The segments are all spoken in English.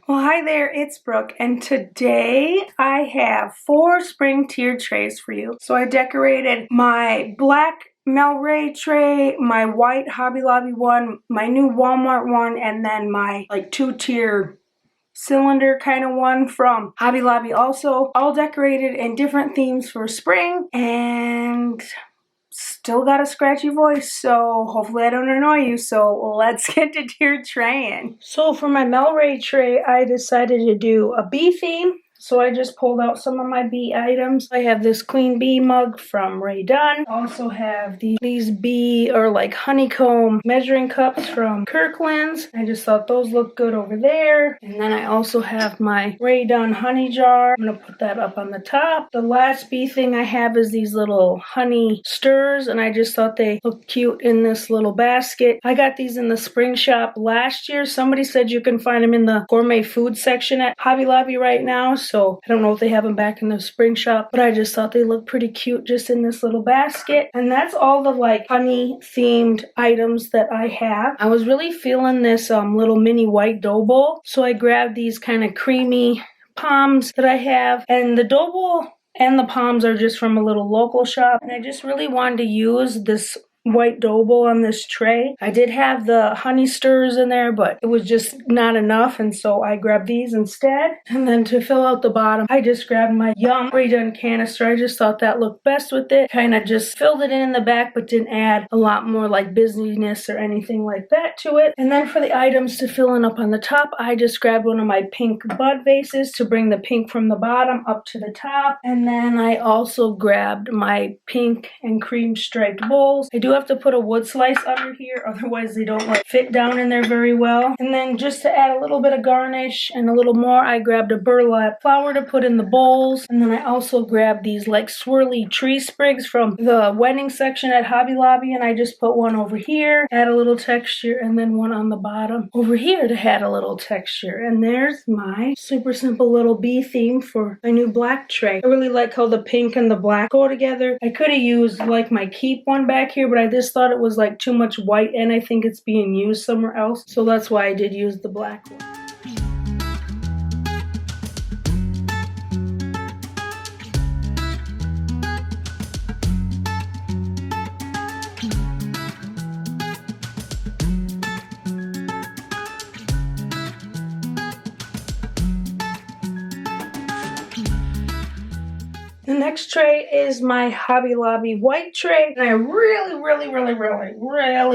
Well, hi there, it's Brooke, and today I have 4 spring tier trays for you. So I decorated my black Melray tray, my white Hobby Lobby one, my new Walmart one, and then my 2-tier cylinder kind of one from Hobby Lobby also. All decorated in different themes for spring, and still got a scratchy voice, so hopefully I don't annoy you, so let's get to tier traying. So for my Melray tray, I decided to do a bee theme. So I just pulled out some of my bee items. I have this queen bee mug from Ray Dunn. I also have these bee or honeycomb measuring cups from Kirklands. I just thought those looked good over there. And then I also have my Ray Dunn honey jar. I'm gonna put that up on the top. The last bee thing I have is these little honey stirs, and I just thought they look cute in this little basket. I got these in the spring shop last year. Somebody said you can find them in the gourmet food section at Hobby Lobby right now. So I don't know if they have them back in the spring shop, but I just thought they looked pretty cute just in this little basket. And that's all the honey themed items that I have. I was really feeling this little mini white dough bowl, so I grabbed these kind of creamy palms that I have, and the dough bowl and the palms are just from a little local shop, and I just really wanted to use this white dough bowl on this tray. I did have the honey stirs in there, but it was just not enough, and so I grabbed these instead. And then to fill out the bottom, I just grabbed my Yum Ray Dunn canister. I just thought that looked best with it. Kind of just filled it in the back, but didn't add a lot more busyness or anything like that to it. And then for the items to fill in up on the top, I just grabbed one of my pink bud vases to bring the pink from the bottom up to the top. And then I also grabbed my pink and cream striped bowls. I do have to put a wood slice under here, otherwise they don't fit down in there very well. And then just to add a little bit of garnish and a little more, I grabbed a burlap flower to put in the bowls. And then I also grabbed these swirly tree sprigs from the wedding section at Hobby Lobby, and I just put one over here, add a little texture, and then one on the bottom over here to add a little texture. And there's my super simple little bee theme for my new black tray. I really like how the pink and the black go together. I could have used my keep one back here, but I just thought it was too much white, and I think it's being used somewhere else, so that's why I did use the black one. The next tray is my Hobby Lobby white tray, and I really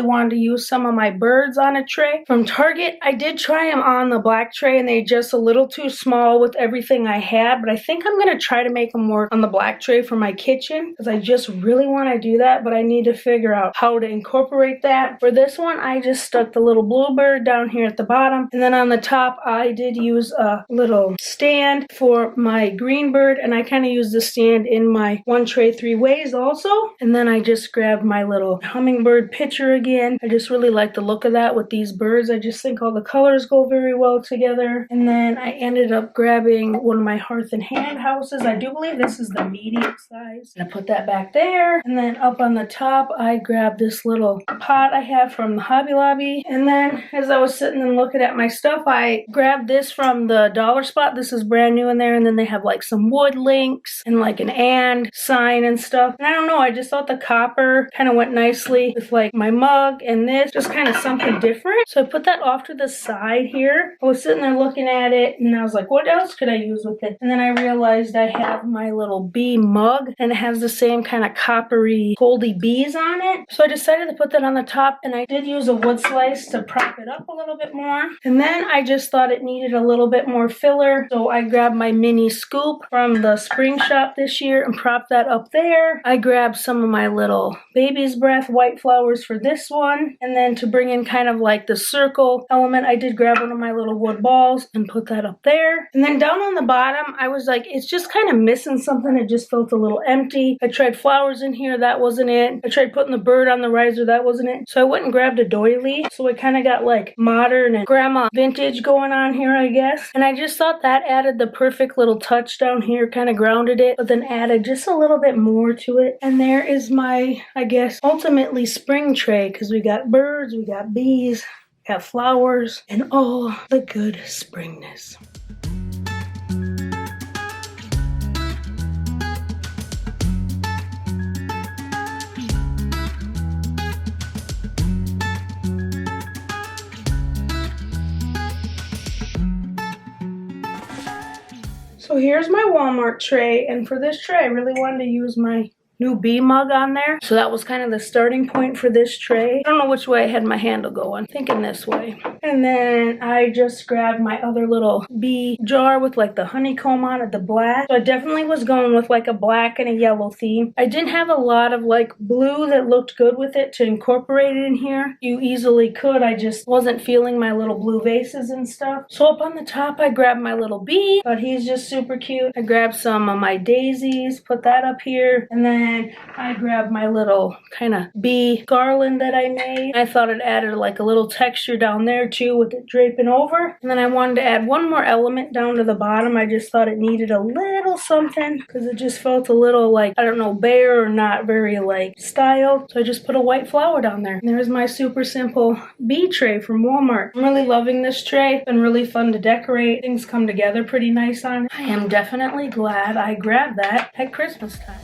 wanted to use some of my birds on a tray from Target. I did try them on the black tray, and they're just a little too small with everything I had, but I think I'm going to try to make them work on the black tray for my kitchen, because I just really want to do that, but I need to figure out how to incorporate that. For this one, I just stuck the little bluebird down here at the bottom, and then on the top, I did use a little stand for my green bird, and I kind of used the stand in my one tray 3 ways also. And then I just grabbed my little hummingbird picture again. I just really like the look of that with these birds. I just think all the colors go very well together. And then I ended up grabbing one of my hearth and hand houses. I do believe this is the medium size. I put that back there. And then up on the top, I grabbed this little pot I have from the Hobby Lobby. And then as I was sitting and looking at my stuff, I grabbed this from the dollar spot. This is brand new in there. And then they have some wood links and an and sign and stuff. And I don't know, I just thought the copper kind of went nicely with my mug and this, just kind of something different. So I put that off to the side here. I was sitting there looking at it, and I was like, what else could I use with it? And then I realized I have my little bee mug, and it has the same kind of coppery goldy bees on it. So I decided to put that on the top, and I did use a wood slice to prop it up a little bit more. And then I just thought it needed a little bit more filler, so I grabbed my mini scoop from the spring shop this year and prop that up there. I grabbed some of my little baby's breath white flowers for this one, and then to bring in kind of the circle element, I did grab one of my little wood balls and put that up there. And then down on the bottom, I was it's just kind of missing something. It just felt a little empty. I tried flowers in here, that wasn't it. I tried putting the bird on the riser, that wasn't it. So I went and grabbed a doily. So I kind of got modern and grandma vintage going on here, I guess. And I just thought that added the perfect little touch down here, kind of grounded it, but then added just a little bit more to it. And there is my, I guess, ultimately spring tray, because we got birds, we got bees, have flowers, and all the good springness. So here's my Walmart tray, and for this tray I really wanted to use my new bee mug on there. So that was kind of the starting point for this tray. I don't know which way I had my handle going. Thinking this way. And then I just grabbed my other little bee jar with like the honeycomb on it, the black. So I definitely was going with like a black and a yellow theme. I didn't have a lot of like blue that looked good with it to incorporate it in here. You easily could. I just wasn't feeling my little blue vases and stuff. So up on the top I grabbed my little bee, but he's just super cute. I grabbed some of my daisies, put that up here, and then I grabbed my little kind of bee garland that I made. I thought it added like a little texture down there too with it draping over. And then I wanted to add one more element down to the bottom. I just thought it needed a little something because it just felt a little like, I don't know, bare or not very like styled. So I just put a white flower down there. And there's my super simple bee tray from Walmart. I'm really loving this tray. It's been really fun to decorate. Things come together pretty nice on it. I am definitely glad I grabbed that at Christmas time.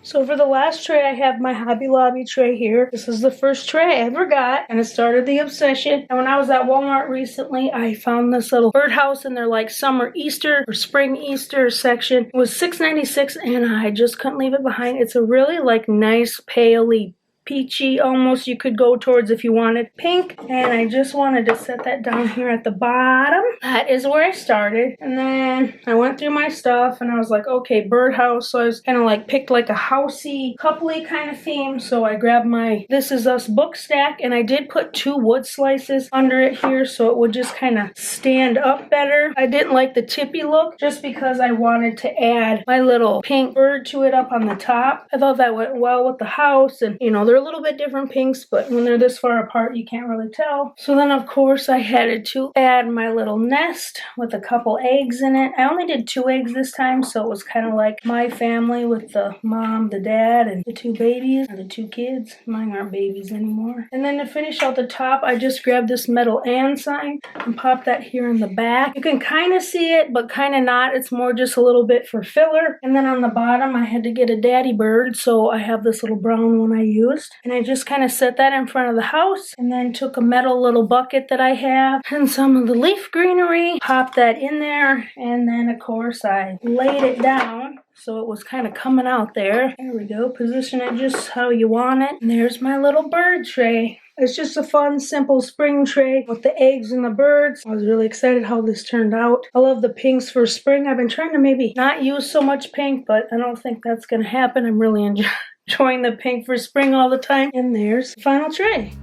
So for the last tray, I have my Hobby Lobby tray here. This is the first tray I ever got, and it started the obsession. And when I was at Walmart recently, I found this little birdhouse in their like summer Easter or spring Easter section. It was $6.96, and I just couldn't leave it behind. It's a really like nice paley peachy almost, you could go towards if you wanted pink, and I just wanted to set that down here at the bottom. That is where I started, and then I went through my stuff and I was like, okay, birdhouse. So I was kind of like picked like a housey coupley kind of theme. So I grabbed my This Is Us book stack, and I did put 2 wood slices under it here so it would just kind of stand up better. I didn't like the tippy look just because I wanted to add my little pink bird to it up on the top. I thought that went well with the house, and you know, they're a little bit different pinks, but when they're this far apart you can't really tell. So then of course I had to add my little nest with a couple eggs in it. I only did 2 eggs this time, so it was kind of like my family with the mom, the dad, and the 2 babies, or the 2 kids. Mine aren't babies anymore. And then to finish out the top, I just grabbed this metal and sign and popped that here in the back. You can kind of see it, but kind of not. It's more just a little bit for filler. And then on the bottom I had to get a daddy bird, so I have this little brown one I used. And I just kind of set that in front of the house, and then took a metal little bucket that I have and some of the leaf greenery, popped that in there, and then of course I laid it down so it was kind of coming out there. There we go. Position it just how you want it. And there's my little bird tray. It's just a fun, simple spring tray with the eggs and the birds. I was really excited how this turned out. I love the pinks for spring. I've been trying to maybe not use so much pink, but I don't think that's going to happen. I'm really enjoying the pink for spring all the time. And there's the final tray.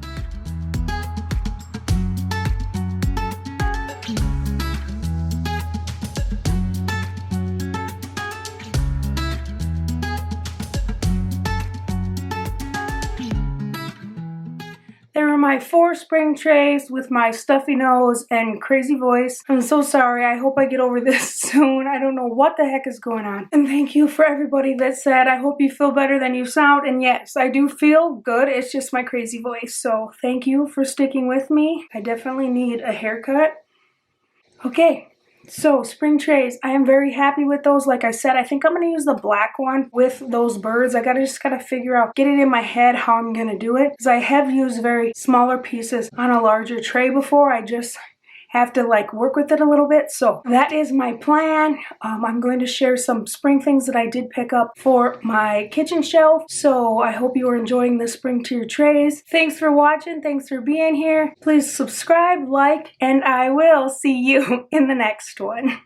There are my 4 spring trays with my stuffy nose and crazy voice. I'm so sorry. I hope I get over this soon. I don't know what the heck is going on. And thank you for everybody that said, I hope you feel better than you sound. And yes, I do feel good. It's just my crazy voice. So thank you for sticking with me. I definitely need a haircut. Okay. So, spring trays, I am very happy with those. Like I said, I think I'm going to use the black one with those birds. I just gotta figure out, get it in my head how I'm going to do it. Because I have used very smaller pieces on a larger tray before. I just have to like work with it a little bit. So that is my plan. I'm going to share some spring things that I did pick up for my kitchen shelf. So I hope you are enjoying the spring tier trays. Thanks for watching. Thanks for being here. Please subscribe, like, and I will see you in the next one.